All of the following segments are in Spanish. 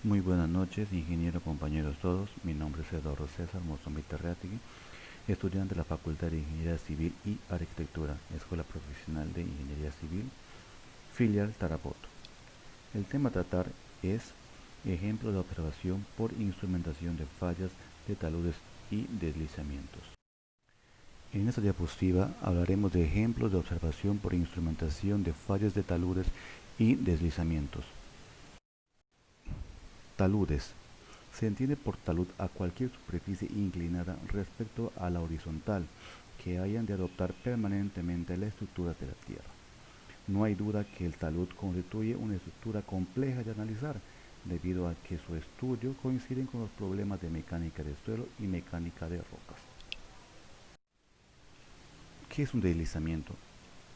Muy buenas noches, ingeniero, compañeros todos. Mi nombre es Eduardo César Mozambique Reategui, estudiante de la Facultad de Ingeniería Civil y Arquitectura, Escuela Profesional de Ingeniería Civil, filial Tarapoto. El tema a tratar es ejemplo de observación por instrumentación de fallas de taludes y deslizamientos. En esta diapositiva hablaremos de ejemplos de observación por instrumentación de fallas de taludes y deslizamientos. Taludes. Se entiende por talud a cualquier superficie inclinada respecto a la horizontal que hayan de adoptar permanentemente la estructura de la Tierra. No hay duda que el talud constituye una estructura compleja de analizar, debido a que su estudio coincide con los problemas de mecánica de suelo y mecánica de rocas. ¿Qué es un deslizamiento?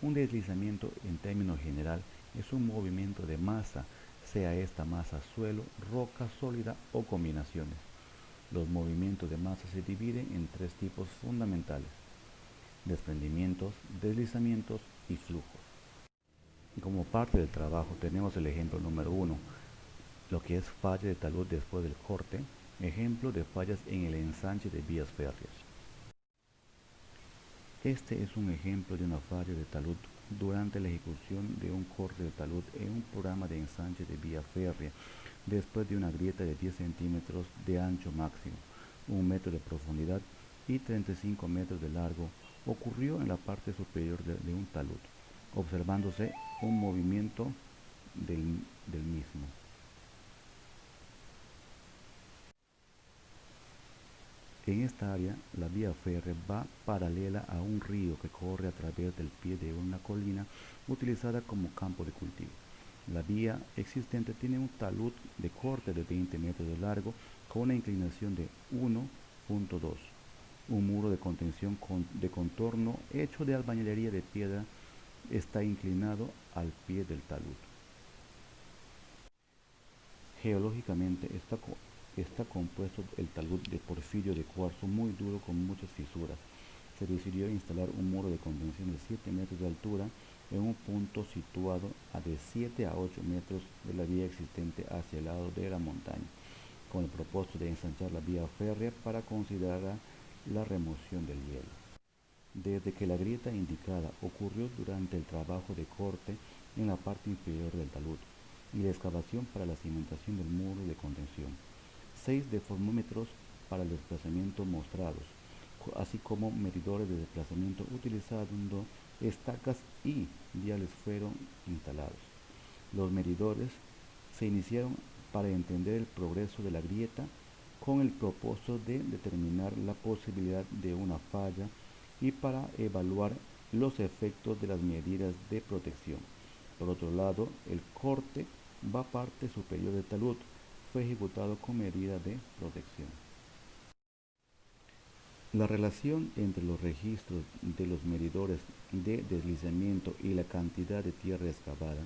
Un deslizamiento, en términos general, es un movimiento de masa, sea esta masa suelo, roca sólida o combinaciones. Los movimientos de masa se dividen en tres tipos fundamentales: desprendimientos, deslizamientos y flujos. Y como parte del trabajo tenemos el ejemplo número uno, lo que es falla de talud después del corte, ejemplo de fallas en el ensanche de vías férreas. Este es un ejemplo de una falla de talud durante la ejecución de un corte de talud en un programa de ensanche de vía férrea, después de una grieta de 10 centímetros de ancho máximo, 1 metro de profundidad y 35 metros de largo. Ocurrió en la parte superior de un talud, observándose un movimiento del mismo. En esta área, la vía férrea va paralela a un río que corre a través del pie de una colina utilizada como campo de cultivo. La vía existente tiene un talud de corte de 20 metros de largo con una inclinación de 1.2. Un muro de contención de contorno hecho de albañilería de piedra está inclinado al pie del talud. Geológicamente está compuesto el talud de porfirio de cuarzo muy duro con muchas fisuras. Se decidió instalar un muro de contención de 7 metros de altura en un punto situado a de 7 a 8 metros de la vía existente hacia el lado de la montaña, con el propósito de ensanchar la vía férrea para considerar la remoción del hielo. Desde que la grieta indicada ocurrió durante el trabajo de corte en la parte inferior del talud y la excavación para la cimentación del muro de contención, 6 deformómetros para el desplazamiento mostrados, así como medidores de desplazamiento utilizando estacas y viales fueron instalados. Los medidores se iniciaron para entender el progreso de la grieta con el propósito de determinar la posibilidad de una falla y para evaluar los efectos de las medidas de protección. Por otro lado, el corte va parte superior del talud fue ejecutado con medida de protección. La relación entre los registros de los medidores de deslizamiento y la cantidad de tierra excavada.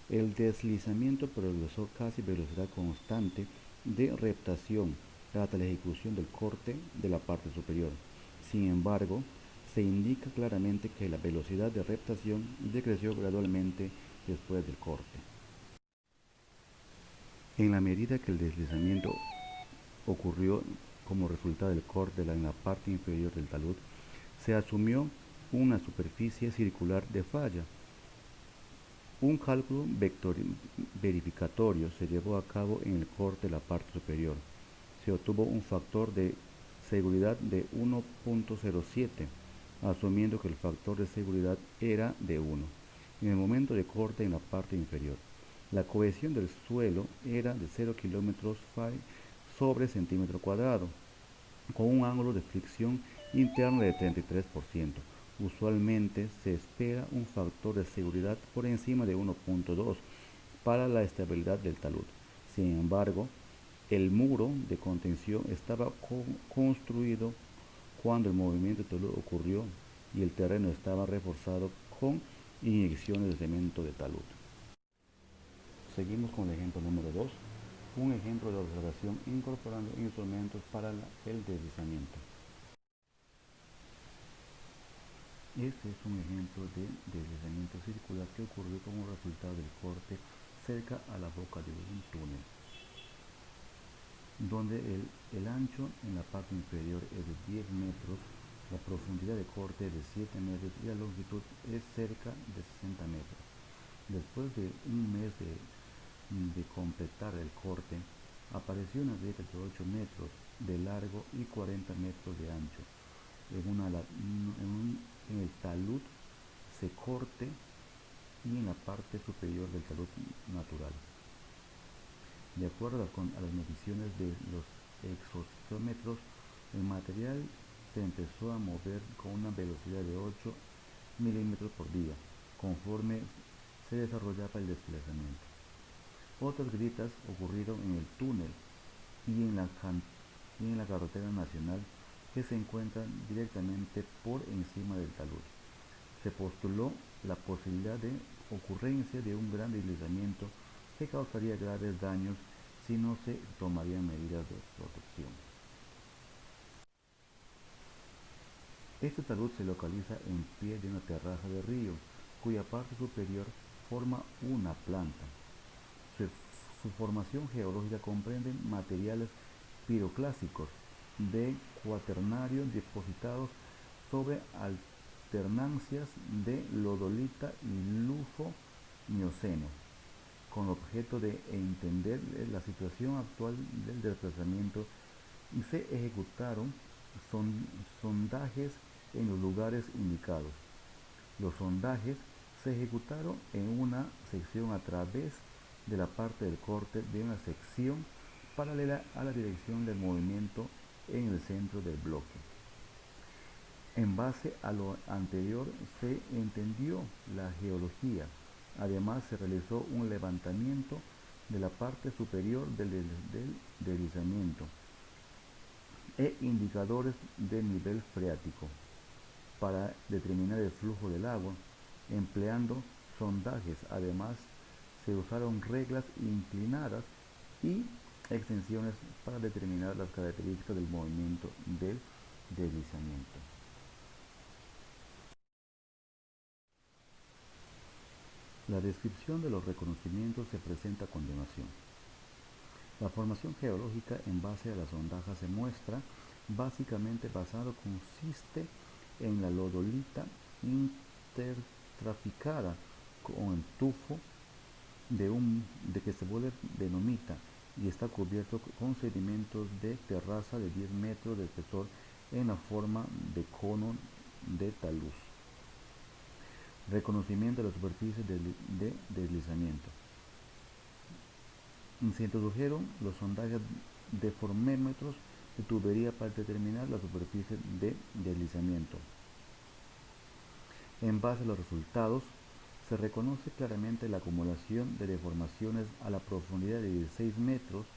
El deslizamiento progresó casi velocidad constante de reptación hasta la ejecución del corte de la parte superior. Sin embargo, se indica claramente que la velocidad de reptación decreció gradualmente después del corte. En la medida que el deslizamiento ocurrió como resultado del corte en la parte inferior del talud, se asumió una superficie circular de falla. Un cálculo verificatorio se llevó a cabo en el corte de la parte superior. Se obtuvo un factor de seguridad de 1.07, asumiendo que el factor de seguridad era de 1 en el momento de corte en la parte inferior. La cohesión del suelo era de 0 kilómetros sobre centímetro cuadrado, con un ángulo de fricción interna de 33%. Usualmente se espera un factor de seguridad por encima de 1.2 para la estabilidad del talud. Sin embargo, el muro de contención estaba construido cuando el movimiento de talud ocurrió y el terreno estaba reforzado con inyecciones de cemento de talud. Seguimos con el ejemplo número 2, un ejemplo de observación incorporando instrumentos para el deslizamiento. Este es un ejemplo de deslizamiento circular que ocurrió como resultado del corte cerca a la boca de un túnel. donde el ancho en la parte inferior es de 10 metros, la profundidad de corte es de 7 metros y la longitud es cerca de 60 metros. Después de un mes de completar el corte, apareció una grieta de 8 metros de largo y 40 metros de ancho. En el talud se corte y en la parte superior del talud natural. De acuerdo a las mediciones de los exosómetros, el material se empezó a mover con una velocidad de 8 milímetros por día, conforme se desarrollaba el desplazamiento. Otras grietas ocurrieron en el túnel y en la carretera nacional que se encuentran directamente por encima del talud. Se postuló la posibilidad de ocurrencia de un gran deslizamiento que causaría graves daños si no se tomarían medidas de protección. Este talud se localiza en pie de una terraza de río, cuya parte superior forma una planta. Su, su formación geológica comprende materiales piroclásicos de cuaternario depositados sobre alternancias de lodolita y lufo-mioceno, con objeto de entender la situación actual del desplazamiento, y se ejecutaron sondajes en los lugares indicados. Los sondajes se ejecutaron en una sección a través de la parte del corte de una sección paralela a la dirección del movimiento en el centro del bloque. En base a lo anterior se entendió la geología. Además se realizó un levantamiento de la parte superior del deslizamiento e indicadores de nivel freático para determinar el flujo del agua, empleando sondajes. Además, se usaron reglas inclinadas y extensiones para determinar las características del movimiento del deslizamiento. La descripción de los reconocimientos se presenta a continuación. La formación geológica en base a las sondajas se muestra básicamente consiste en la lodolita intertraficada con el tufo de que se vuelve denomita y está cubierto con sedimentos de terraza de 10 metros de espesor en la forma de cono de talud. Reconocimiento de la superficie de deslizamiento. Se introdujeron los sondajes deformémetros de tubería para determinar la superficie de deslizamiento. En base a los resultados, se reconoce claramente la acumulación de deformaciones a la profundidad de 16 metros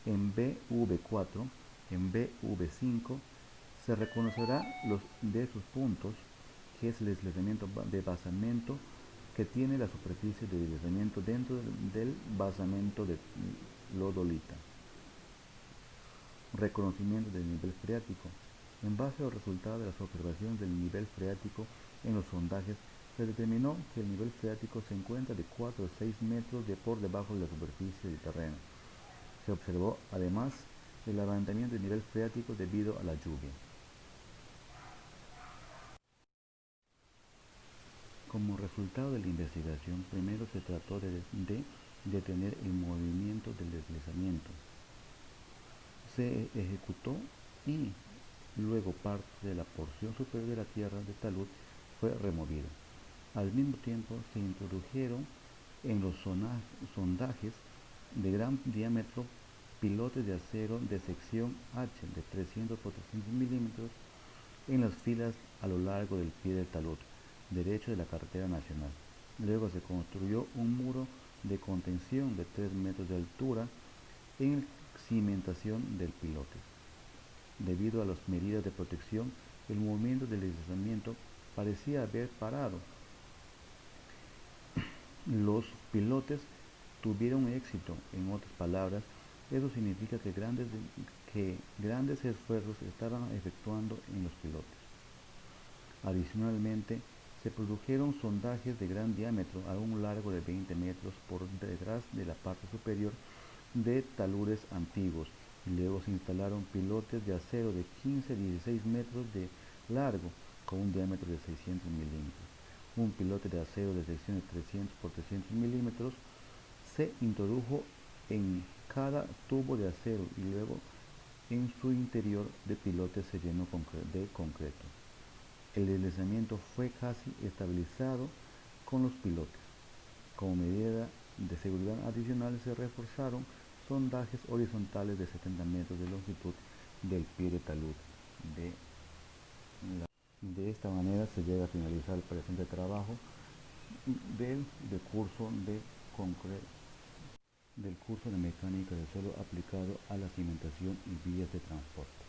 en BV4, en BV5 se reconocerá los de sus puntos, que es el deslizamiento de basamento que tiene la superficie de deslizamiento dentro del basamento de lodolita. Reconocimiento del nivel freático. En base a los resultados de las observaciones del nivel freático en los sondajes, se determinó que el nivel freático se encuentra de 4 a 6 metros por debajo de la superficie del terreno. Se observó además el levantamiento del nivel freático debido a la lluvia. Como resultado de la investigación, primero se trató de detener el movimiento del deslizamiento. Se ejecutó y luego parte de la porción superior de la tierra de talud fue removida. Al mismo tiempo se introdujeron en los sondajes de gran diámetro pilotes de acero de sección H de 300 por 300 milímetros en las filas a lo largo del pie del talud derecho de la carretera nacional. Luego se construyó un muro de contención de 3 metros de altura en cimentación del pilote. Debido a las medidas de protección, el movimiento del deslizamiento parecía haber parado. Los pilotes tuvieron éxito, en otras palabras, eso significa que grandes esfuerzos estaban efectuando en los pilotes. Adicionalmente, se produjeron sondajes de gran diámetro a un largo de 20 metros por detrás de la parte superior de taludes antiguos y luego se instalaron pilotes de acero de 15 a 16 metros de largo con un diámetro de 600 milímetros. Un pilote de acero de sección de 300 por 300 milímetros se introdujo en cada tubo de acero y luego en su interior de pilote se llenó de concreto. El deslizamiento fue casi estabilizado con los pilotes. Como medida de seguridad adicional se reforzaron sondajes horizontales de 70 metros de longitud del pie de talud. De esta manera se llega a finalizar el presente trabajo del curso de del curso de mecánica del suelo aplicado a la cimentación y vías de transporte.